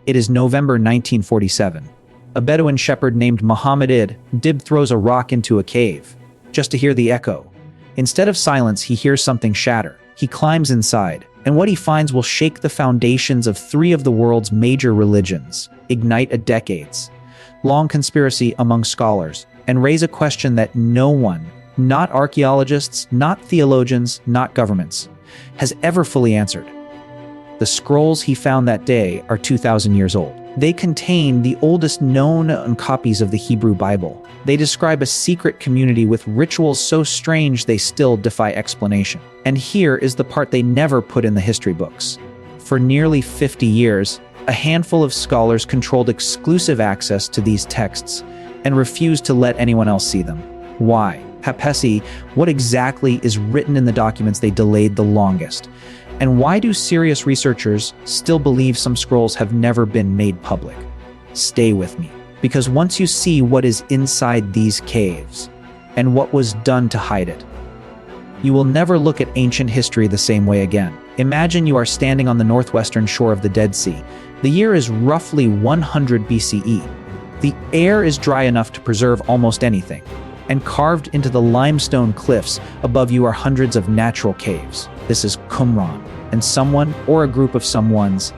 It is November 1947. A Bedouin shepherd named Muhammad Dib throws a rock into a cave, just to hear the echo. Instead of silence, he hears something shatter. He climbs inside, and what he finds will shake the foundations of three of the world's major religions, ignite a decades-long conspiracy among scholars, and raise a question that no one, not archaeologists, not theologians, not governments, has ever fully answered. The scrolls he found that day are 2,000 years old. They contain the oldest known copies of the Hebrew Bible. They describe a secret community with rituals so strange they still defy explanation. And here is the part they never put in the history books. For nearly 50 years, a handful of scholars controlled exclusive access to these texts and refused to let anyone else see them. Why? Hapesi, what exactly is written in the documents they delayed the longest? And why do serious researchers still believe some scrolls have never been made public? Stay with me, because once you see what is inside these caves and what was done to hide it, you will never look at ancient history the same way again. Imagine you are standing on the northwestern shore of the Dead Sea. The year is roughly 100 BCE. The air is dry enough to preserve almost anything, and carved into the limestone cliffs above you are hundreds of natural caves. This is Qumran, and someone, or a group of someones,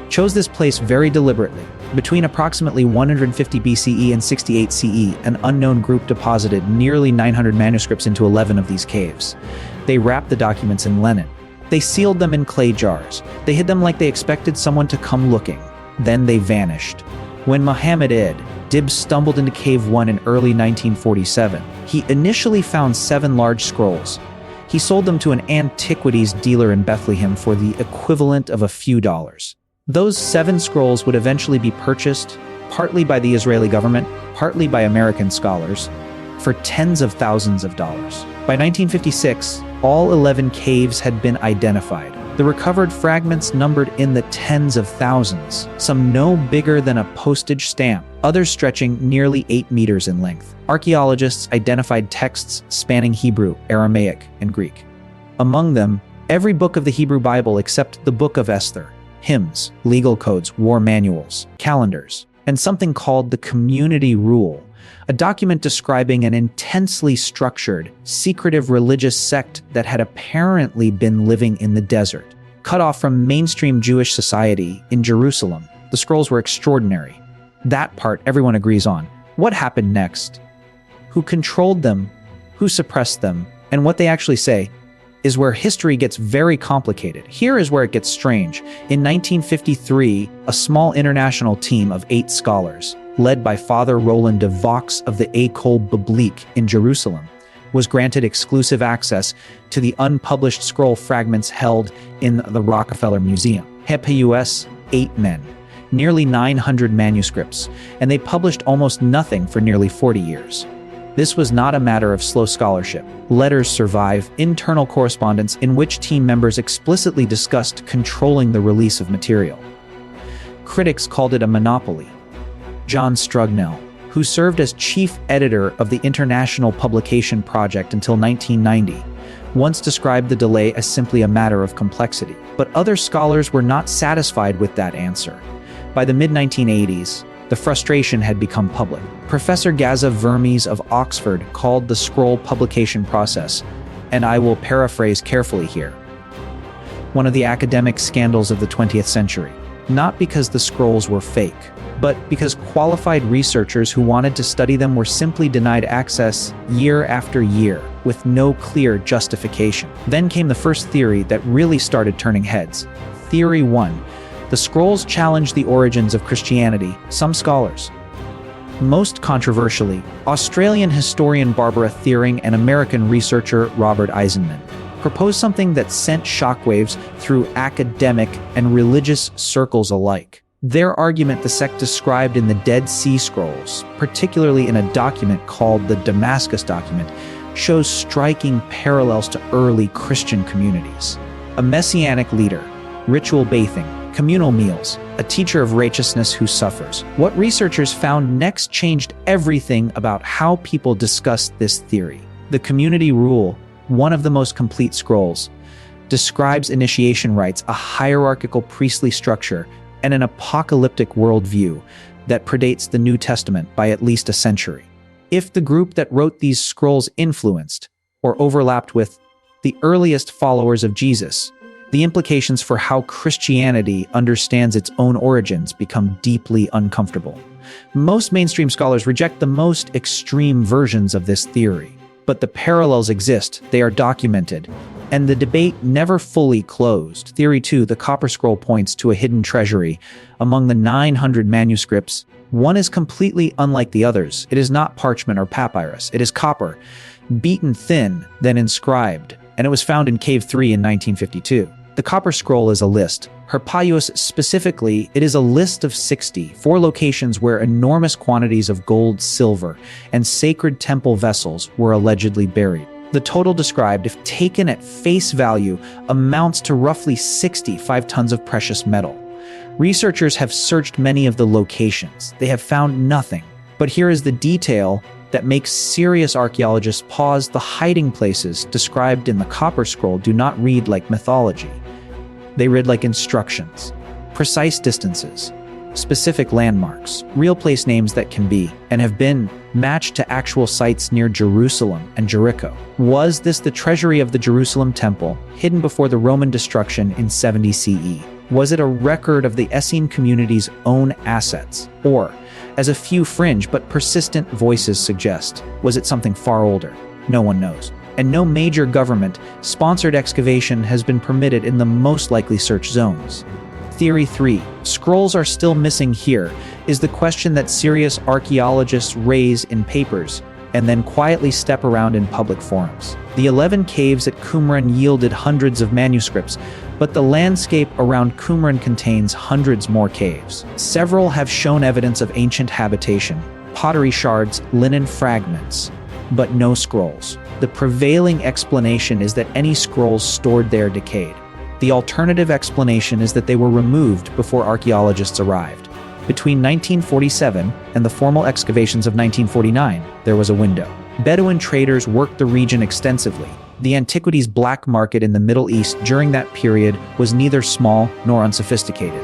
chose this place very deliberately. Between approximately 150 BCE and 68 CE, an unknown group deposited nearly 900 manuscripts into 11 of these caves. They wrapped the documents in linen. They sealed them in clay jars. They hid them like they expected someone to come looking. Then they vanished. When Muhammad Dib stumbled into Cave 1 in early 1947, he initially found 7 large scrolls. He sold them to an antiquities dealer in Bethlehem for the equivalent of a few dollars. Those 7 scrolls would eventually be purchased, partly by the Israeli government, partly by American scholars, for tens of thousands of dollars. By 1956, all 11 caves had been identified. The recovered fragments numbered in the tens of thousands, some no bigger than a postage stamp, others stretching nearly 8 meters in length. Archaeologists identified texts spanning Hebrew, Aramaic, and Greek. Among them, every book of the Hebrew Bible except the Book of Esther, hymns, legal codes, war manuals, calendars, and something called the Community Rule, a document describing an intensely structured, secretive religious sect that had apparently been living in the desert. Cut off from mainstream Jewish society in Jerusalem, the scrolls were extraordinary. That part everyone agrees on. What happened next? Who controlled them? Who suppressed them? And what they actually say is where history gets very complicated. Here is where it gets strange. In 1953, a small international team of 8 scholars, led by Father Roland de Vaux of the École Biblique in Jerusalem, was granted exclusive access to the unpublished scroll fragments held in the Rockefeller Museum. HPUS, 8 men, nearly 900 manuscripts, and they published almost nothing for nearly 40 years. This was not a matter of slow scholarship. Letters survive, internal correspondence in which team members explicitly discussed controlling the release of material. Critics called it a monopoly. John Strugnell, who served as chief editor of the International Publication Project until 1990, once described the delay as simply a matter of complexity. But other scholars were not satisfied with that answer. By the mid-1980s, the frustration had become public. Professor Gaza Vermes of Oxford called the scroll publication process, and I will paraphrase carefully here, one of the academic scandals of the 20th century. Not because the scrolls were fake, but because qualified researchers who wanted to study them were simply denied access year after year with no clear justification. Then came the first theory that really started turning heads. Theory 1. The scrolls challenged the origins of Christianity, some scholars. Most controversially, Australian historian Barbara Thiering and American researcher Robert Eisenman proposed something that sent shockwaves through academic and religious circles alike. Their argument, the sect described in the Dead Sea Scrolls, particularly in a document called the Damascus document, shows striking parallels to early Christian communities. A messianic leader, ritual bathing, communal meals, a teacher of righteousness who suffers. What researchers found next changed everything about how people discussed this theory. The Community Rule, one of the most complete scrolls, describes initiation rites, a hierarchical priestly structure and an apocalyptic worldview that predates the New Testament by at least a century. If the group that wrote these scrolls influenced or overlapped with the earliest followers of Jesus, the implications for how Christianity understands its own origins become deeply uncomfortable. Most mainstream scholars reject the most extreme versions of this theory, but the parallels exist, they are documented, and the debate never fully closed. Theory 2, the Copper Scroll points to a hidden treasury. Among the 900 manuscripts, one is completely unlike the others. It is not parchment or papyrus. It is copper, beaten thin, then inscribed, and it was found in Cave 3 in 1952. The Copper Scroll is a list. Harpaios specifically, it is a list of 64 locations where enormous quantities of gold, silver, and sacred temple vessels were allegedly buried. The total described, if taken at face value, amounts to roughly 65 tons of precious metal. Researchers have searched many of the locations. They have found nothing. But here is the detail that makes serious archaeologists pause. The hiding places described in the Copper Scroll do not read like mythology. They read like instructions, precise distances, specific landmarks, real place names that can be and have been matched to actual sites near Jerusalem and Jericho. Was this the treasury of the Jerusalem temple, hidden before the Roman destruction in 70 CE? Was it a record of the Essene community's own assets? Or, as a few fringe but persistent voices suggest, was it something far older? No one knows. And no major government-sponsored excavation has been permitted in the most likely search zones. Theory 3, scrolls are still missing here, is the question that serious archaeologists raise in papers and then quietly step around in public forums. The 11 caves at Qumran yielded hundreds of manuscripts, but the landscape around Qumran contains hundreds more caves. Several have shown evidence of ancient habitation, pottery shards, linen fragments, but no scrolls. The prevailing explanation is that any scrolls stored there decayed. The alternative explanation is that they were removed before archaeologists arrived. Between 1947 and the formal excavations of 1949, there was a window. Bedouin traders worked the region extensively. The antiquities black market in the Middle East during that period was neither small nor unsophisticated.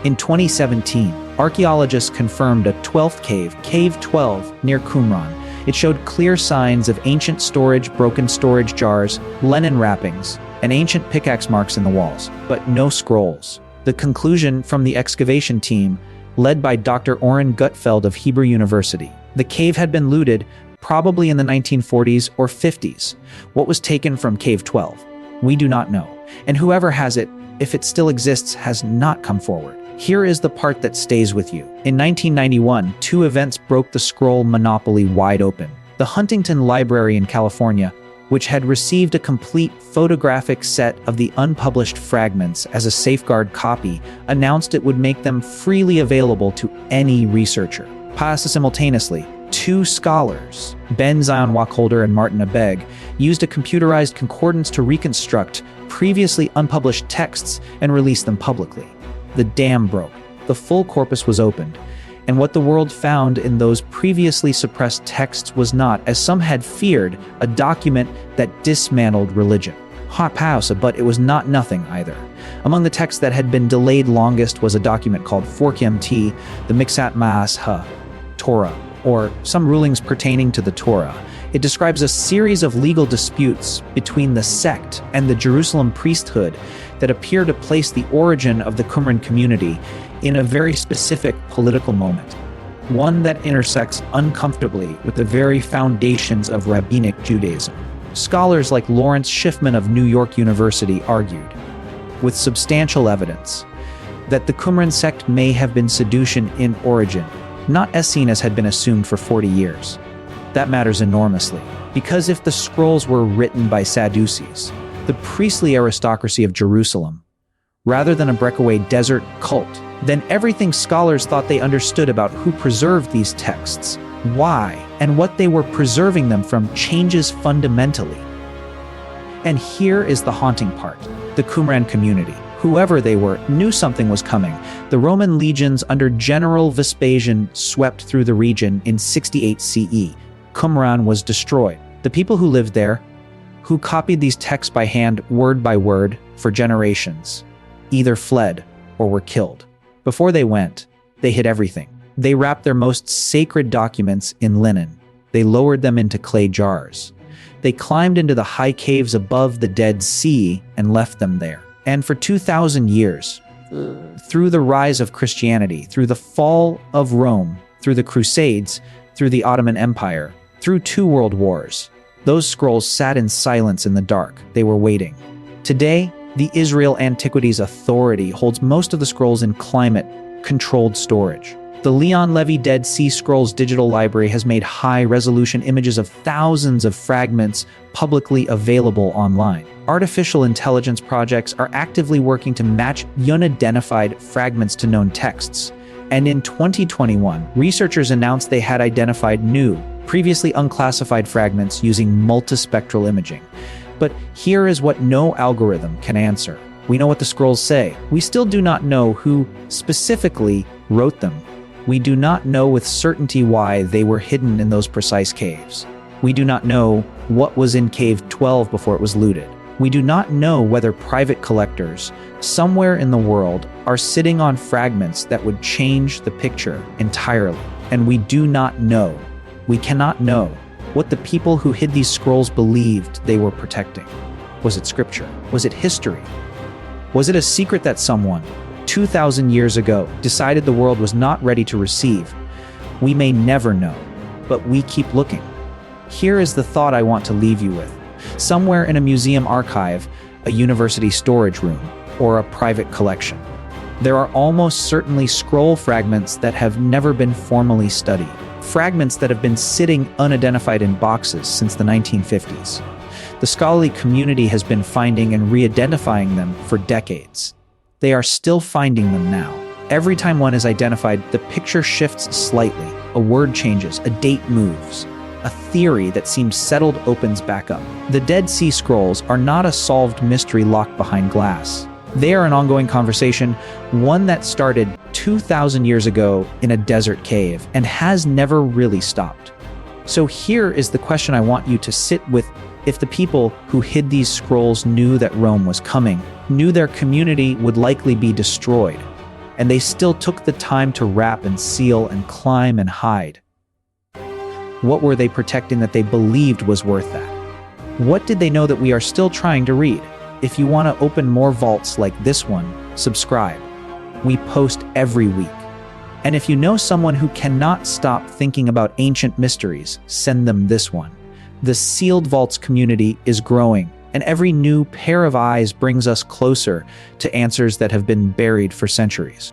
In 2017, archaeologists confirmed a 12th cave, Cave 12, near Qumran. It showed clear signs of ancient storage, broken storage jars, linen wrappings, and ancient pickaxe marks in the walls, but no scrolls. The conclusion from the excavation team, led by Dr. Oren Gutfeld of Hebrew University, the cave had been looted, probably in the 1940s or 50s. What was taken from Cave 12? We do not know. And whoever has it, if it still exists, has not come forward. Here is the part that stays with you. In 1991, two events broke the scroll monopoly wide open. The Huntington Library in California, which had received a complete photographic set of the unpublished fragments as a safeguard copy, announced it would make them freely available to any researcher. Simultaneously, two scholars, Ben Zion Wacholder and Martin Abegg, used a computerized concordance to reconstruct previously unpublished texts and release them publicly. The dam broke. The full corpus was opened. And what the world found in those previously suppressed texts was not, as some had feared, a document that dismantled religion. But it was not nothing either. Among the texts that had been delayed longest was a document called Forkmt, the Miksat Ma'as Torah, or some rulings pertaining to the Torah. It describes a series of legal disputes between the sect and the Jerusalem priesthood that appear to place the origin of the Qumran community in a very specific political moment, one that intersects uncomfortably with the very foundations of rabbinic Judaism. Scholars like Lawrence Schiffman of New York University argued, with substantial evidence, that the Qumran sect may have been Sadducean in origin, not Essene as had been assumed for 40 years. That matters enormously, because if the scrolls were written by Sadducees, the priestly aristocracy of Jerusalem, rather than a breakaway desert cult, then everything scholars thought they understood about who preserved these texts, why, and what they were preserving them from changes fundamentally. And here is the haunting part. The Qumran community, whoever they were, knew something was coming. The Roman legions under General Vespasian swept through the region in 68 CE. Qumran was destroyed. The people who lived there, who copied these texts by hand, word by word, for generations, either fled or were killed. Before they went, they hid everything. They wrapped their most sacred documents in linen. They lowered them into clay jars. They climbed into the high caves above the Dead Sea and left them there. And for 2,000 years, through the rise of Christianity, through the fall of Rome, through the Crusades, through the Ottoman Empire, through 2 world wars, those scrolls sat in silence in the dark. They were waiting. Today, the Israel Antiquities Authority holds most of the scrolls in climate-controlled storage. The Leon Levy Dead Sea Scrolls Digital Library has made high-resolution images of thousands of fragments publicly available online. Artificial intelligence projects are actively working to match unidentified fragments to known texts. And in 2021, researchers announced they had identified new, previously unclassified fragments using multispectral imaging. But here is what no algorithm can answer. We know what the scrolls say. We still do not know who specifically wrote them. We do not know with certainty why they were hidden in those precise caves. We do not know what was in Cave 12 before it was looted. We do not know whether private collectors somewhere in the world are sitting on fragments that would change the picture entirely. And we do not know, we cannot know, what the people who hid these scrolls believed they were protecting. Was it scripture? Was it history? Was it a secret that someone, 2,000 years ago, decided the world was not ready to receive? We may never know, but we keep looking. Here is the thought I want to leave you with. Somewhere in a museum archive, a university storage room, or a private collection, there are almost certainly scroll fragments that have never been formally studied. Fragments that have been sitting unidentified in boxes since the 1950s. The scholarly community has been finding and re-identifying them for decades. They are still finding them now. Every time one is identified, the picture shifts slightly. A word changes, a date moves. A theory that seemed settled opens back up. The Dead Sea Scrolls are not a solved mystery locked behind glass. They are an ongoing conversation, one that started 2,000 years ago in a desert cave and has never really stopped. So here is the question I want you to sit with. If the people who hid these scrolls knew that Rome was coming, knew their community would likely be destroyed, and they still took the time to wrap and seal and climb and hide, what were they protecting that they believed was worth that? What did they know that we are still trying to read? If you want to open more vaults like this one, subscribe. We post every week. And if you know someone who cannot stop thinking about ancient mysteries, send them this one. The Sealed Vaults community is growing, and every new pair of eyes brings us closer to answers that have been buried for centuries.